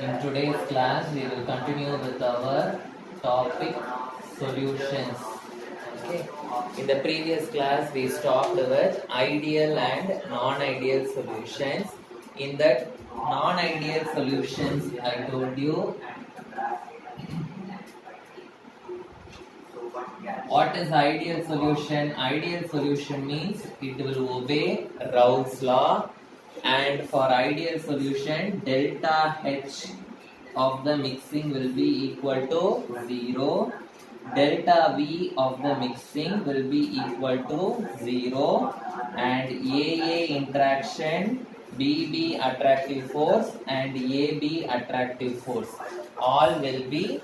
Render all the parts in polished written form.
In today's class, we will continue with our topic solutions. Okay. In the previous class, we stopped with ideal and non-ideal solutions. In that non-ideal solutions, I told you what is ideal solution. Ideal solution means it will obey Raoult's law, and for ideal solution, delta H of the mixing will be equal to 0. Delta V of the mixing will be equal to 0, and AA interaction, BB attractive force and AB attractive force all will be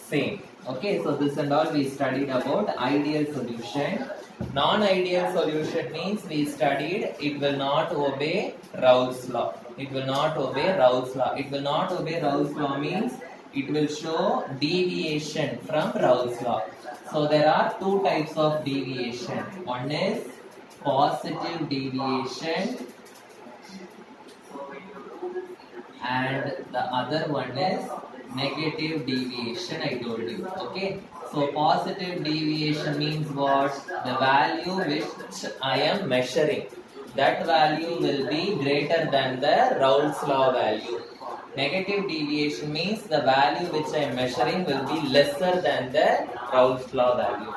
same. Okay, so this and all we studied about ideal solution. Non-ideal solution means we studied it will not obey Raoult's law. It will not obey Raoult's law. It will not obey Raoult's law means it will show deviation from Raoult's law. So there are two types of deviation. One is positive deviation and the other one is negative deviation. I told you. Okay, so positive deviation means what? The value which I am measuring, that value will be greater than the Raoult's law value. Negative deviation means the value which I am measuring will be lesser than the Raoult's law value.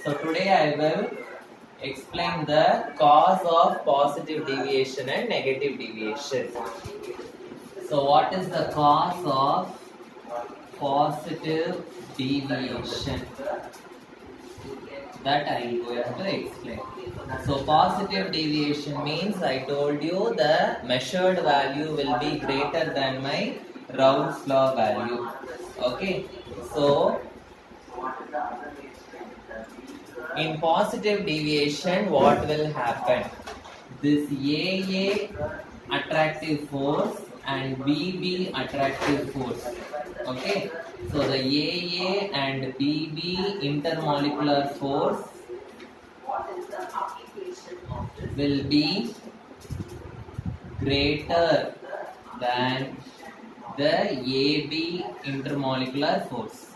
So today I will explain the cause of positive deviation and negative deviation. So what is the cause of positive deviation? That I am going to explain. So positive deviation means I told you the measured value will be greater than my Raoult's law value. Okay, so in positive deviation what will happen? This AA attractive force and BB attractive force. Okay, so the AA and BB intermolecular force will be greater than the AB intermolecular force.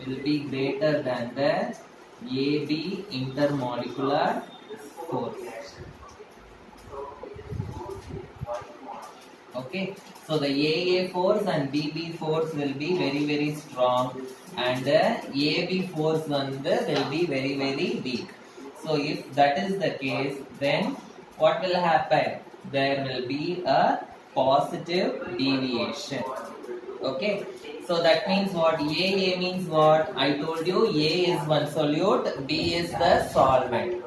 Will be greater than the AB intermolecular force. Okay, so the AA force and BB force will be very strong, and the AB force will be very weak. So if that is the case, then what will happen? There will be a positive deviation. Okay, so that means what? AA means what? I told you A is one solute, B is the solvent.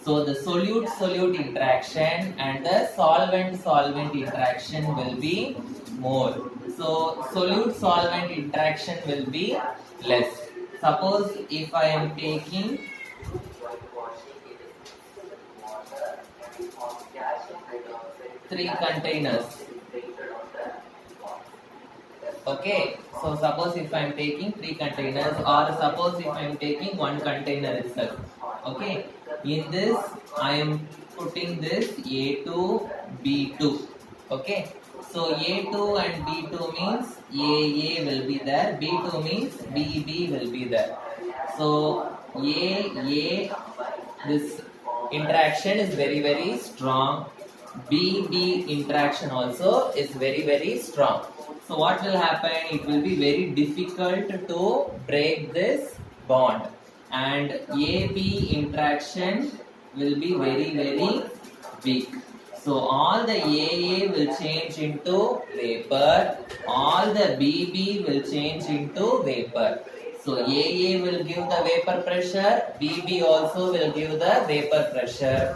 So the solute-solute interaction and the solvent-solvent interaction will be more. So solute-solvent interaction will be less. Suppose if I am taking three containers. Okay, so suppose if I am taking three containers, or suppose if I am taking one container itself. Okay, in this I am putting this A2, B2. Okay, so A2 and B2 means AA will be there, B2 means BB will be there. So AA, this interaction is very strong. BB interaction also is very strong. So what will happen? It will be very difficult to break this bond, and AB interaction will be very weak. So all the AA will change into vapor, all the BB will change into vapor. So AA will give the vapor pressure, BB also will give the vapor pressure.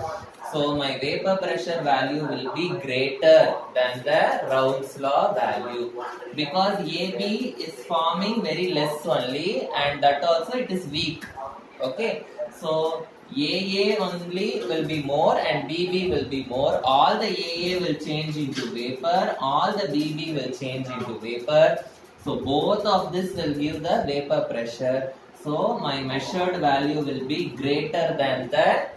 So my vapor pressure value will be greater than the Raoult's law value, because AB is forming very less only, and that also it is weak. Okay, so AA only will be more and BB will be more. All the AA will change into vapor, all the BB will change into vapor. So both of this will give the vapor pressure. So my measured value will be greater than the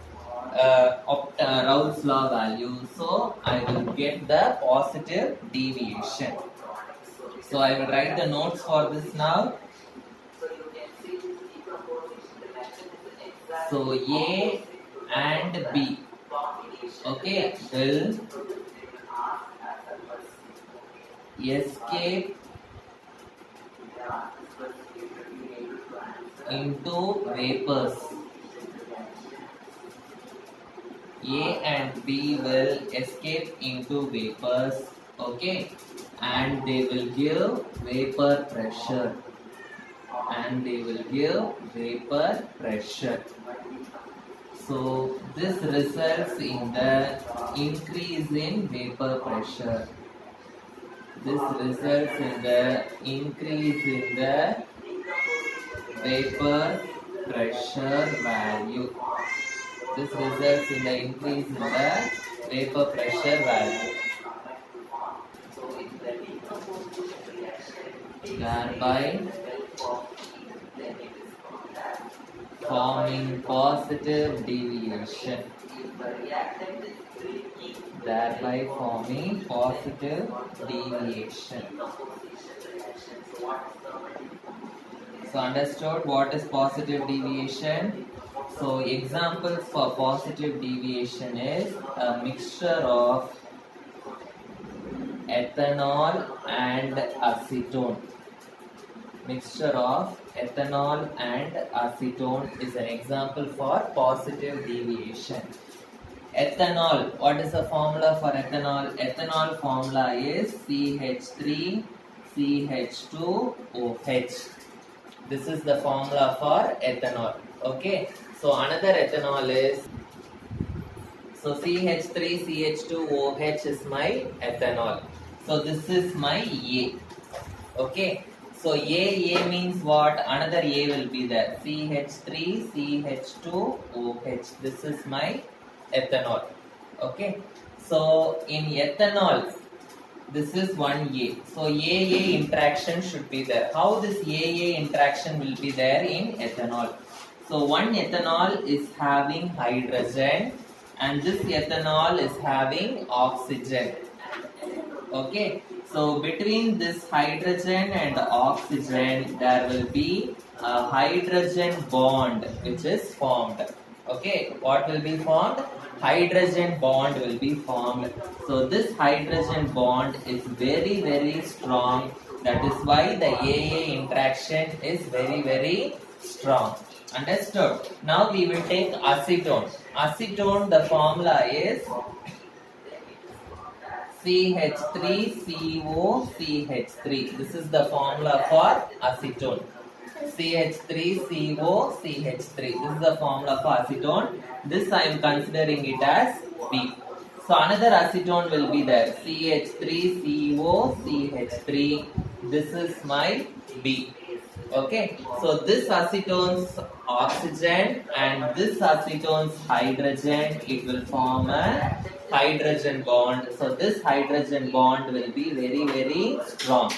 Raoult's law value. So I will get the positive deviation. So I will write the notes for this now. So A and B, okay, will escape into vapors. A and B will escape into vapors, okay, and they will give vapor pressure. And they will give vapor pressure. So this results in the increase in vapor pressure. This results in the increase in the vapor pressure value. This results in the increase in the vapor pressure value. Thereby forming positive deviation. Thereby forming positive deviation. So understood what is positive deviation? So examples for positive deviation is a mixture of ethanol and acetone. Mixture of ethanol and acetone is an example for positive deviation. Ethanol, what is the formula for ethanol? Ethanol formula is CH3 CH2OH. This is the formula for ethanol. Okay, so another ethanol is, so CH3 CH2OH is my ethanol. So this is my A. Okay, so A means what? Another A will be there. CH3 CH2OH. This is my ethanol. Okay, so in ethanol, this is one A. So AA interaction should be there. How this AA interaction will be there in ethanol? So one ethanol is having hydrogen and this ethanol is having oxygen. Okay, so between this hydrogen and oxygen there will be a hydrogen bond which is formed. Okay, what will be formed? Hydrogen bond will be formed. So this hydrogen bond is very strong. That is why the AA interaction is very strong. Understood? Now we will take acetone. Acetone, the formula is CH3COCH3. This is the formula for acetone. CH3COCH3. This is the formula for acetone. This I am considering it as B. So another acetone will be there. CH3COCH3. This is my B. Okay, so this acetone's oxygen and this acetone's hydrogen, it will form a hydrogen bond. So this hydrogen bond will be very strong.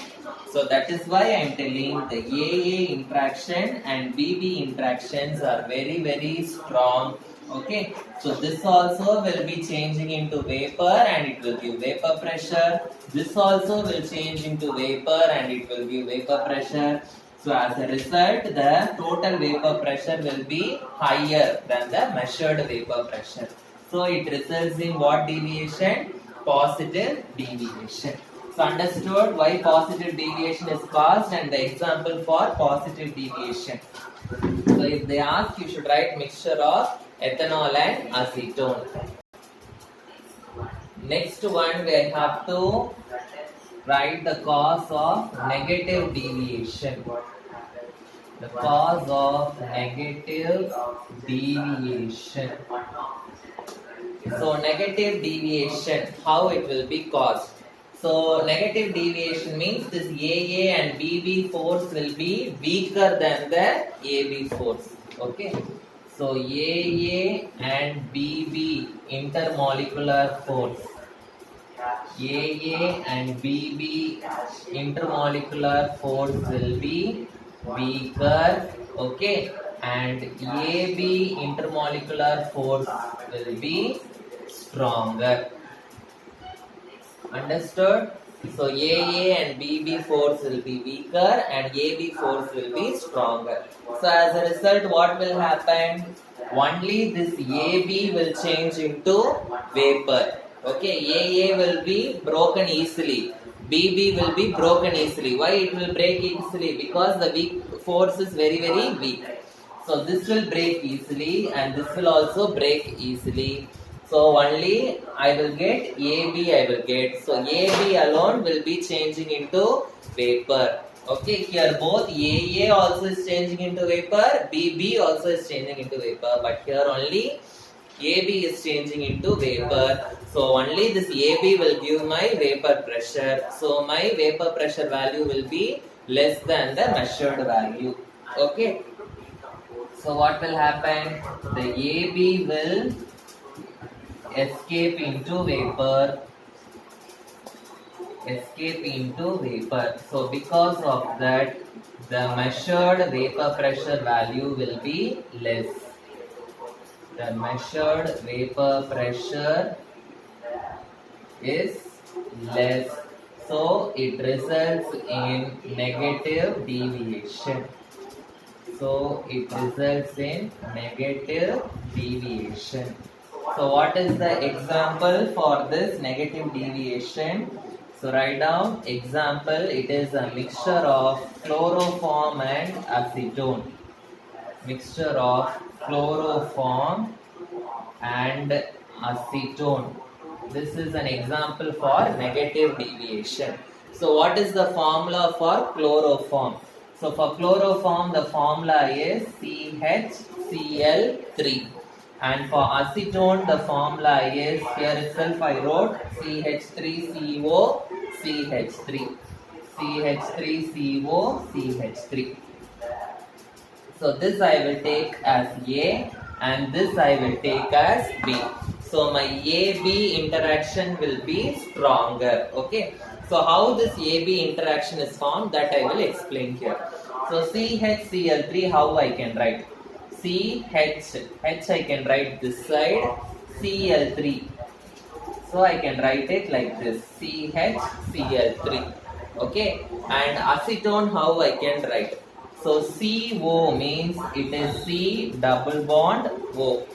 So that is why I am telling the AA interaction and BB interactions are very strong. Okay, so this also will be changing into vapor and it will give vapor pressure. This also will change into vapor and it will give vapor pressure. So as a result, the total vapor pressure will be higher than the measured vapor pressure. So it results in what deviation? Positive deviation. So understood why positive deviation is caused and the example for positive deviation. So if they ask, you should write mixture of ethanol and acetone. Next one, we have to write the cause of negative deviation. The cause of negative deviation. So negative deviation, how it will be caused? So negative deviation means this AA and BB force will be weaker than the AB force. Okay. So AA and BB intermolecular force. AA and BB intermolecular force will be weaker, okay, and AB intermolecular force will be stronger. Understood? So AA and BB force will be weaker and AB force will be stronger. So as a result, what will happen? Only this AB will change into vapor. Okay, AA will be broken easily. BB will be broken easily. Why it will break easily? Because the weak force is very weak. So this will break easily and this will also break easily. So only I will get AB I will get. So AB alone will be changing into vapor. Okay, here both AA also is changing into vapor, BB also is changing into vapor, but here only AB is changing into vapor. So only this AB will give my vapor pressure. So my vapor pressure value will be less than the measured value. Okay. So what will happen? The AB will escape into vapor. So because of that, the measured vapor pressure value will be less. The measured vapor pressure is less. So it results in negative deviation. So it results in negative deviation. So what is the example for this negative deviation? So write down example, it is a mixture of chloroform and acetone. Mixture of chloroform and acetone. This is an example for negative deviation. So what is the formula for chloroform? So for chloroform the formula is CHCl3 and for acetone the formula is, here itself I wrote CH3CO CH3 CH3CO CH3. So this I will take as A and this I will take as B. So my AB interaction will be stronger. Okay. So how this AB interaction is formed, that I will explain here. So CHCl3, how I can write? H I can write this side, Cl3. So I can write it like this, CHCl3. Okay. And acetone, how I can write? So CO means it is C double bond O.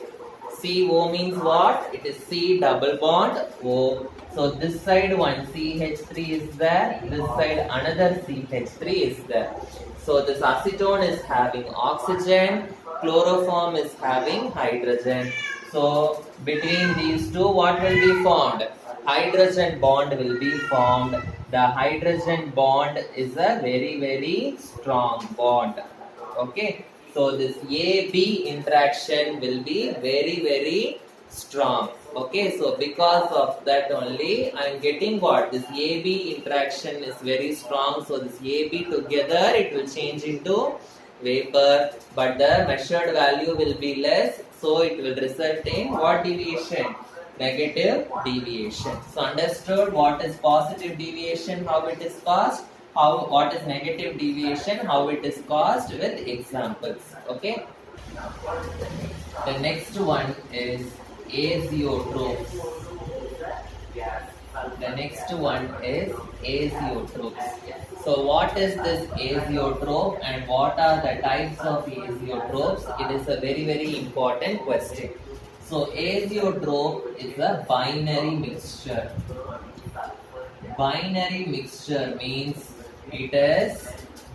CO means what? It is C double bond O. So this side one CH3 is there, this side another CH3 is there. So this acetone is having oxygen, chloroform is having hydrogen. So between these two what will be formed? Hydrogen bond will be formed. The hydrogen bond is a very strong bond. Okay. So this AB interaction will be very strong. Okay. So because of that only I am getting what? This AB interaction is very strong. So this AB together it will change into vapor, but the measured value will be less. So it will result in what deviation? Negative deviation. So understood what is positive deviation, how it is caused, what is negative deviation, how it is caused with examples. Okay. The next one is azeotropes. The next one is azeotropes. So what is this azeotrope and what are the types of azeotropes? It is a very important question. So azeotrope is a binary mixture. Binary mixture means it is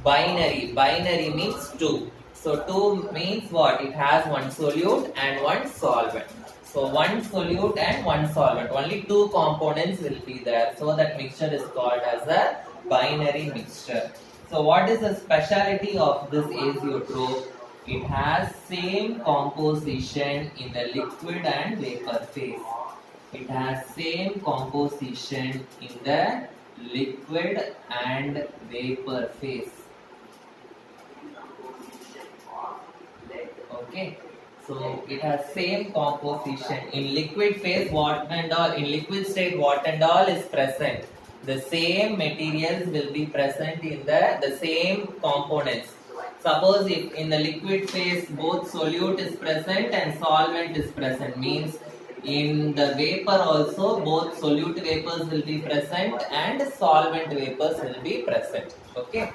binary. Binary means 2. So 2 means what? It has one solute and one solvent. So one solute and one solvent. Only 2 components will be there. So that mixture is called as a binary mixture. So what is the speciality of this azeotrope? It has same composition in the liquid and vapor phase. It has same composition in the liquid and vapor phase. Okay. So it has same composition in liquid phase. What and all in liquid state? What and all is present? The same materials will be present in the same components. Suppose if in the liquid phase both solute is present and solvent is present, means In the vapor also, both solute vapors will be present and solvent vapors will be present. Okay.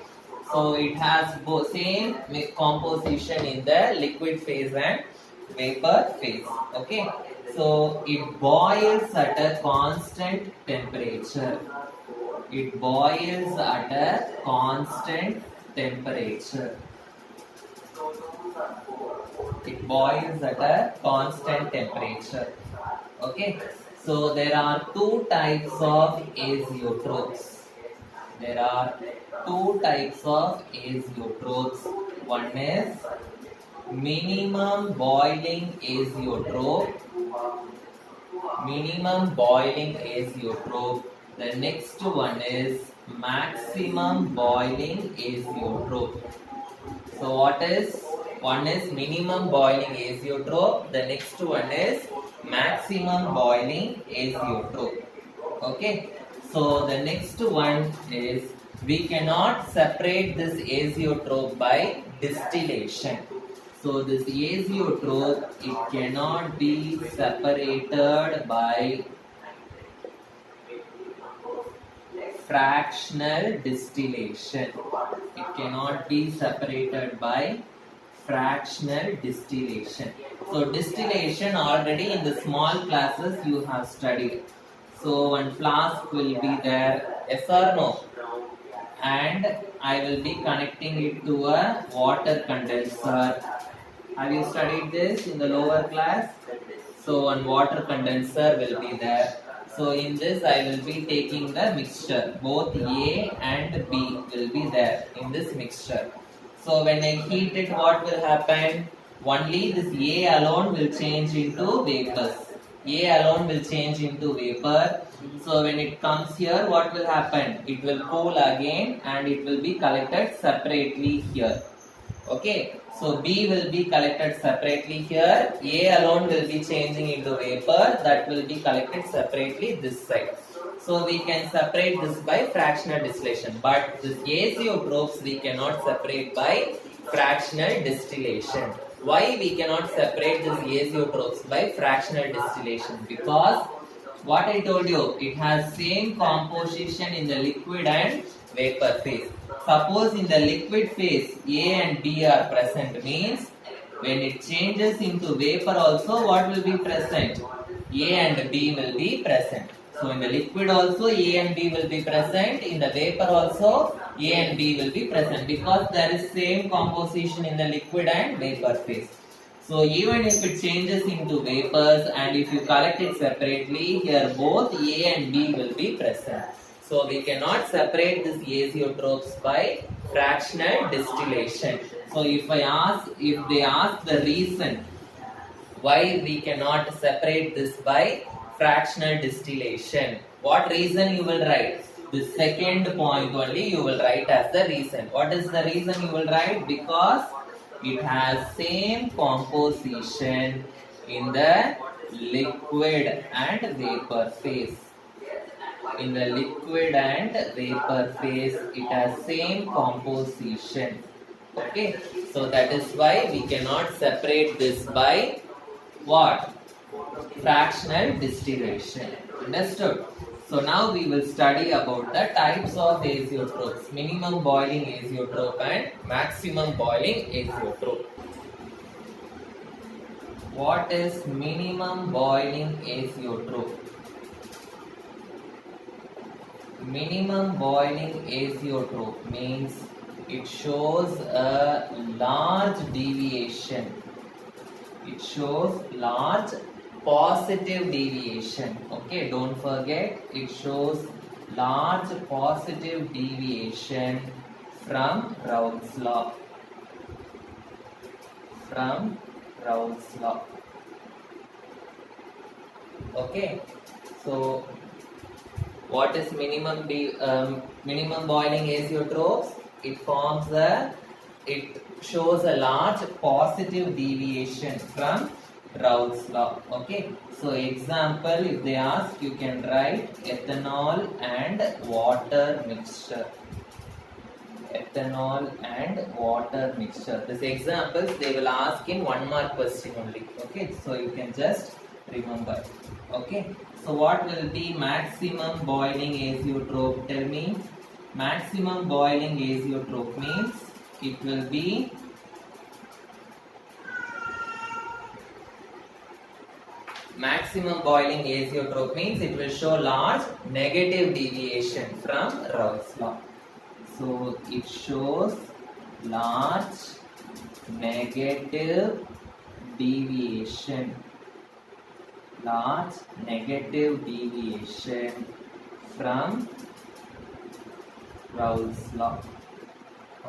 So it has both same composition in the liquid phase and vapor phase. Okay. So it boils at a constant temperature. It boils at a constant temperature. It boils at a constant temperature. Okay, so there are two types of azeotrophs. There are two types of azeotrophs. One is minimum boiling azeotroph. Minimum boiling azeotroph. The next one is maximum boiling azeotroph. So what is? One is minimum boiling azeotroph. The next one is maximum boiling azeotroph. Okay. So the next one is we cannot separate this azeotroph by distillation. So this azeotroph, it cannot be separated by fractional distillation. It cannot be separated by fractional distillation. So distillation already in the small classes you have studied. So one flask will be there, yes or no? And I will be connecting it to a water condenser. Have you studied this in the lower class? So one water condenser will be there. So in this I will be taking the mixture. Both A and B will be there in this mixture. So when I heat it, what will happen? Only this A alone will change into vapors. A alone will change into vapor. So when it comes here, what will happen? It will cool again and it will be collected separately here. Okay. So B will be collected separately here. A alone will be changing into vapor. That will be collected separately this side. So we can separate this by fractional distillation. But this azeotrophs we cannot separate by fractional distillation. Why we cannot separate this azeotrophs by fractional distillation? Because what I told you, it has same composition in the liquid and vapor phase. Suppose in the liquid phase A and B are present, means when it changes into vapor also, what will be present? A and B will be present. So in the liquid also A and B will be present, in the vapor also A and B will be present, because there is same composition in the liquid and vapor phase. So even if it changes into vapors and if you collect it separately, here both A and B will be present. So we cannot separate these azeotrophs by fractional distillation. So if they ask the reason why we cannot separate this by fractional distillation, what reason you will write? The second point only you will write as the reason. What is the reason you will write? Because it has same composition in the liquid and vapor phase. In the liquid and vapor phase, it has same composition. Okay, so that is why we cannot separate this by what? Fractional distillation. Understood? So now we will study about the types of azeotrophs. Minimum boiling azeotroph and maximum boiling azeotroph. What is minimum boiling azeotroph? Minimum boiling azeotroph means it shows a large deviation. It shows large positive deviation. Okay, don't forget, it shows large positive deviation from Raoult's law. From Raoult's law. Okay, so what is minimum boiling azeotrophs? It shows a large positive deviation from Raoult's law. Okay, so example, if they ask, you can write ethanol and water mixture. Ethanol and water mixture. These examples they will ask in 1 mark question only. Okay, so you can just Remember. Okay. So what will be maximum boiling azeotrope? Tell me. Maximum boiling azeotrope means it will be maximum boiling azeotrope means it will show large negative deviation from Raoult's law. So it shows large negative deviation. Large negative deviation from Raoult's law.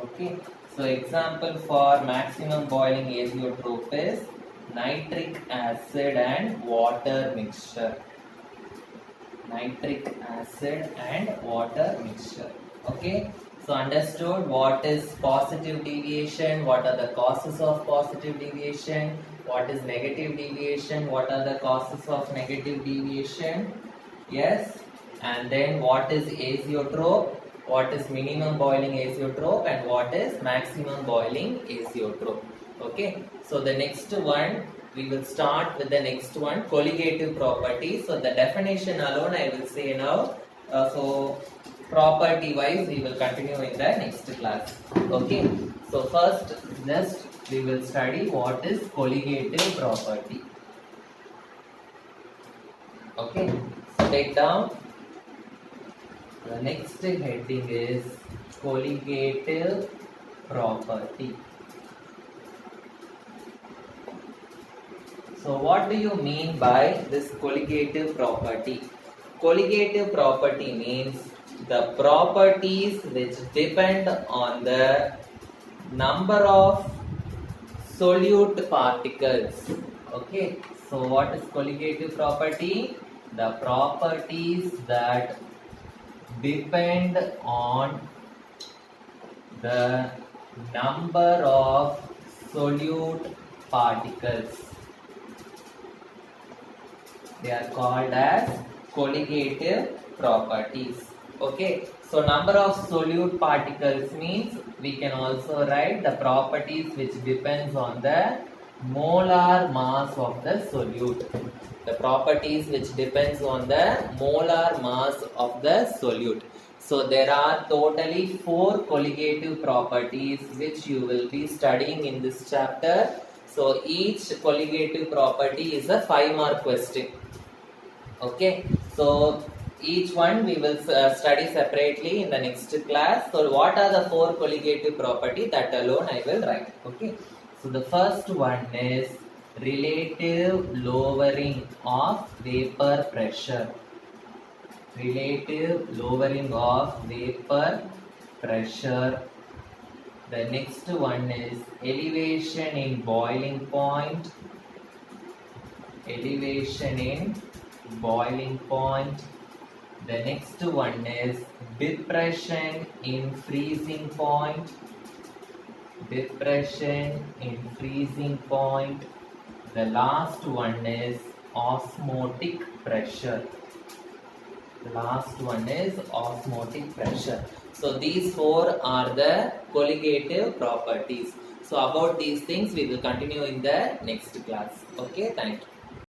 Okay. So example for maximum boiling azeotrope is nitric acid and water mixture. Nitric acid and water mixture. Okay. So understood what is positive deviation, what are the causes of positive deviation, what is negative deviation, what are the causes of negative deviation. Yes. And then what is azeotrope, what is minimum boiling azeotrope, and what is maximum boiling azeotrope. Okay. So the next one, we will start with the next one, colligative properties. So the definition alone I will say now. So property wise we will continue in the next class. Okay. So first just we will study what is colligative property. Okay. So take down. The next heading is colligative property. So what do you mean by this colligative property? Colligative property means the properties which depend on the number of solute particles. Okay. So what is colligative property? The properties that depend on the number of solute particles. They are called as colligative properties. Okay. So number of solute particles means we can also write the properties which depends on the molar mass of the solute. The properties which depends on the molar mass of the solute. So there are totally 4 colligative properties which you will be studying in this chapter. So each colligative property is a 5-mark question. Okay. So each one we will study separately in the next class. So what are the 4 colligative property? That alone I will write. Okay. So the first one is relative lowering of vapor pressure. Relative lowering of vapor pressure. The next one is elevation in boiling point. Elevation in boiling point. The next one is depression in freezing point. Depression in freezing point. The last one is osmotic pressure. The last one is osmotic pressure. So these 4 are the colligative properties. So about these things we will continue in the next class. Okay, thank you.